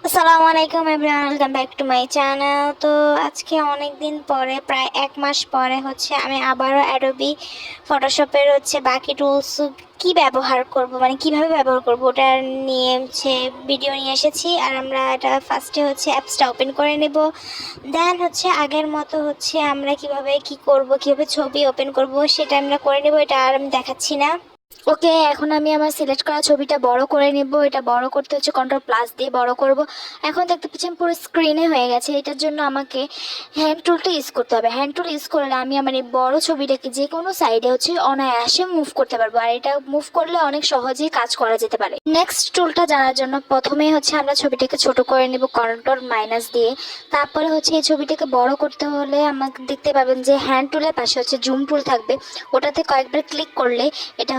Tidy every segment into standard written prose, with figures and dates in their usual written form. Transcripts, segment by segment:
আসসালামু আলাইকুম everyone, welcome back to my channel. তো আজকে অনেক দিন পরে, প্রায় 1 মাস পরে আমি আবারও অ্যাডোবি ফটোশপের বাকি টুলস কি ব্যবহার করব, মানে কিভাবে ব্যবহার করব ওটা নিয়ে ভিডিও নিয়ে এসেছি। আর আমরা এটা ফার্স্টে অ্যাপসটা ওপেন করে নেব। দেন আগের মতো আমরা কিভাবে কি করব, কিভাবে ছবি ওপেন করব সেটা আমরা করে নেব। এটা আর আমি দেখাচ্ছি না। ওকে, এখন আমি আমার সিলেক্ট করা ছবিটা বড় করে নেব। এটা বড় করতে কন্ট্রোল প্লাস দিয়ে বড় করব। এখন দেখতে পাচ্ছেন পুরো স্ক্রিনে হয়ে গেছে। এটার জন্য আমাকে হ্যান্ড টুলটা ইউজ করতে হবে। হ্যান্ড টুল ইউজ করলে আমি আমার এই বড় ছবিটাকে যে কোনো সাইডে অনায়াসে মুভ করতে পারবো। আর এটা মুভ করলে অনেক সহজেই কাজ করা যেতে পারে। নেক্সট টুলটা জানার জন্য প্রথমে আমরা ছবিটাকে ছোট করে নেব কন্ট্রোল মাইনাস দিয়ে। তারপরে এই ছবিটাকে বড় করতে হলে আমাকে দেখতে পাবেন যে হ্যান্ড টুলের পাশে জুম টুল থাকবে। ওটাতে কয়েকবার ক্লিক করলে এটা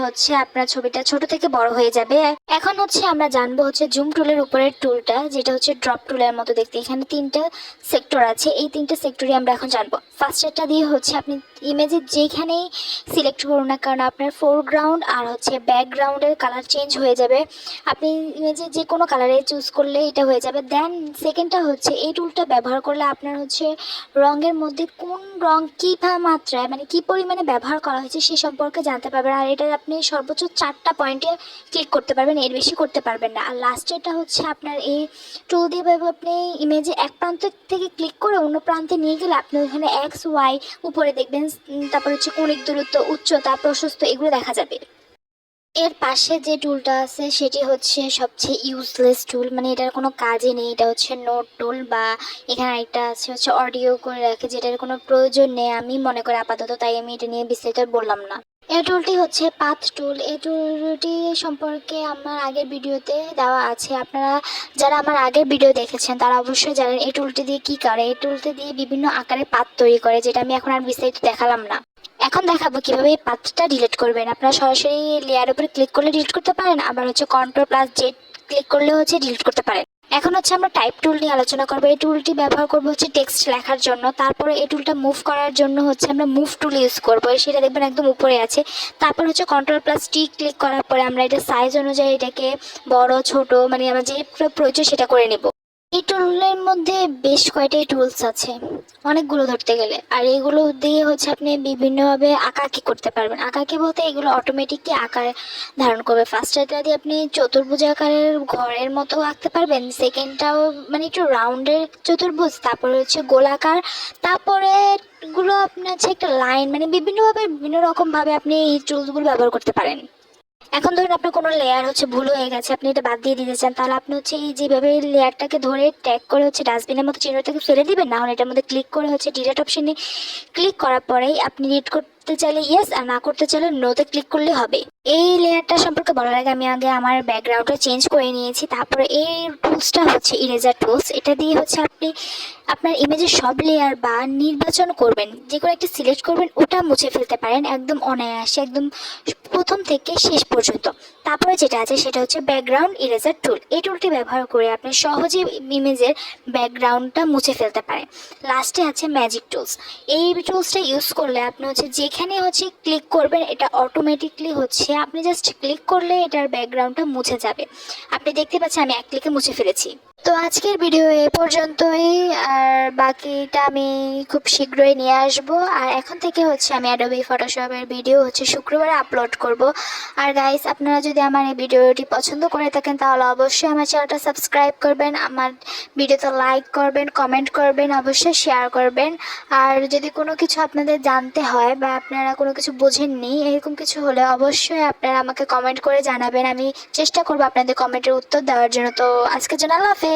আপনার ছবিটা ছোট থেকে বড় হয়ে যাবে। এখন আমরা জানবো জুম টুলের উপরের টুলটা, যেটা ড্রপ টুলের মতো দেখতে। এখানে 3টা সেক্টর আছে, এই 3টা সেক্টরই আমরা এখন জানবো। ফার্স্টেরটা দিয়ে আপনি ইমেজের যেখানেই সিলেক্ট করুন না কারণ আপনার ফোরগ্রাউন্ড আর ব্যাকগ্রাউন্ডের কালার চেঞ্জ হয়ে যাবে। আপনি ইমেজে যে কোনো কালারে চুজ করলে এটা হয়ে যাবে। দেন সেকেন্ডটা এই টুলটা ব্যবহার করলে আপনার রঙের মধ্যে কোন রং কী মাত্রায়, মানে কী পরিমাণে ব্যবহার করা হয়েছে সে সম্পর্কে জানতে পারবেন। আর এটা আপনি সর্বোচ্চ 4টা পয়েন্টে ক্লিক করতে পারবেন, এর বেশি করতে পারবেন না। আর লাস্টেরটা আপনার এই টুল দিয়ে আপনি ইমেজে এক প্রান্ত থেকে ক্লিক করে অন্য প্রান্তে নিয়ে গেলে আপনি ওখানে এক্স ওয়াই উপরে দেখবেন, তারপর কৌণিক দূরত্ব, উচ্চতা, প্রশস্ত এগুলো দেখা যাবে। এর পাশে যে টুলটা আছে সেটি সবচেয়ে ইউজলেস টুল, মানে এটার কোনো কাজই নেই। এটা নোট টুল, বা এখানে একটা আছে অডিও করে রাখে, যেটার কোনো প্রয়োজন নেই আমি মনে করি আপাতত, তাই আমি এটা নিয়ে বিস্তারিত বললাম না। এই টুলটি পাথ টুল। এই টুলটি সম্পর্কে আমার আগের ভিডিওতে দেওয়া আছে। আপনারা যারা আমার আগের ভিডিও দেখেছেন তারা অবশ্যই জানেন এই টুলটি দিয়ে কী করে। এই টুলটি দিয়ে বিভিন্ন আকারে পাথ তৈরি করে, যেটা আমি এখন আর বিস্তারিত দেখালাম না। এখন দেখাবো কিভাবে এই পাথটা ডিলিট করবেন। আপনারা সরাসরি লেয়ার উপরে ক্লিক করলে ডিলিট করতে পারেন, আবার কন্ট্রোল প্লাস জেড ক্লিক করলে ডিলিট করতে পারেন। এখন আমরা টাইপ টুল নিয়ে আলোচনা করবো। এই টুলটি ব্যবহার করবো টেক্সট লেখার জন্য। তারপরে এই টুলটা মুভ করার জন্য আমরা মুভ টুল ইউজ করবো, সেটা দেখবেন একদম উপরে আছে। তারপর কন্ট্রোল প্লাস টি ক্লিক করার পরে আমরা এটা সাইজ অনুযায়ী এটাকে বড় ছোট, মানে আমরা যে প্রয়োজন সেটা করে নেব। এই টুলের মধ্যে বেশ কয়টাই টুলস আছে, অনেকগুলো ধরতে গেলে। আর এগুলো দিয়ে আপনি বিভিন্নভাবে আঁকাআঁকি করতে পারবেন। আঁকাআঁকি বলতে এগুলো অটোমেটিকলি আকার ধারণ করবে। ফার্স্টটা দিয়ে আপনি চতুর্ভুজ আকারের ঘরের মতো আঁকতে পারবেন। সেকেন্ডটাও মানে একটু রাউন্ডের চতুর্ভুজ, তারপরে গোলাকার, তারপরে গুলো আপনার একটা লাইন, মানে বিভিন্নভাবে বিভিন্ন রকমভাবে আপনি এই টুলসগুলো ব্যবহার করতে পারেন। এখন ধরুন আপনার কোনো লেয়ার ভুল হয়ে গেছে, আপনি এটা বাদ দিয়ে দিতে চান, তাহলে আপনি এই যেভাবে লেয়ারটাকে ধরে ট্যাগ করে ডাস্টবিনের মতো চিহ্নটাকে ফেলে দিবেন। না হলে এটার মধ্যে ক্লিক করে ডিলিট অপশনে ক্লিক করার পরেই আপনি ডিলিট করতে চাইলে ইয়েস, আর না করতে চাইলে নোতে ক্লিক করলে হবে। এই লেয়ারটা সম্পর্কে বলার আগে আমি আগে আমার ব্যাকগ্রাউন্ডটা চেঞ্জ করে নিয়েছি। তারপরে এই টুলসটা ইরেজার টুলস। এটা দিয়ে আপনি আপনার ইমেজের সব লেয়ার বা নির্বাচন করবেন, যে কোনো একটা সিলেক্ট করবেন, ওটা মুছে ফেলতে পারেন একদম অনায়াসে, একদম প্রথম থেকে শেষ পর্যন্ত। তারপরে যেটা আছে সেটা ব্যাকগ্রাউন্ড ইরেজার টুল। এই টুলটি ব্যবহার করে আপনি সহজে ইমেজের ব্যাকগ্রাউন্ডটা মুছে ফেলতে পারেন। লাস্টে আছে ম্যাজিক টুলস। এই টুলসটা ইউজ করলে আপনি যেখানে ক্লিক করবেন এটা অটোমেটিকলি আপনি জাস্ট ক্লিক করলে এটার ব্যাকগ্রাউন্ডটা মুছে যাবে। আপনি দেখতে পাচ্ছেন আমি এক ক্লিকে মুছে ফেলেছি। তো আজকের ভিডিও এ পর্যন্তই, আর বাকিটা আমি খুব শীঘ্রই নিয়ে আসব। আর এখন থেকে আমি অ্যাডোবি ফটোশপের ভিডিও শুক্রবারে আপলোড করব। আর গাইস, আপনারা যদি আমার এই ভিডিওটি পছন্দ করে থাকেন তাহলে অবশ্যই আমার চ্যানেলটা সাবস্ক্রাইব করবেন, আমার ভিডিওতে লাইক করবেন, কমেন্ট করবেন, অবশ্যই শেয়ার করবেন। আর যদি কোনো কিছু আপনাদের জানতে হয় বা আপনারা কোনো কিছু বোঝেননি, এরকম কিছু হলে অবশ্যই আপনারা আমাকে কমেন্ট করে জানাবেন। আমি চেষ্টা করব আপনাদের কমেন্টের উত্তর দেওয়ার জন্য। তো আজকের জন্য আল্লাহ হাফেজ।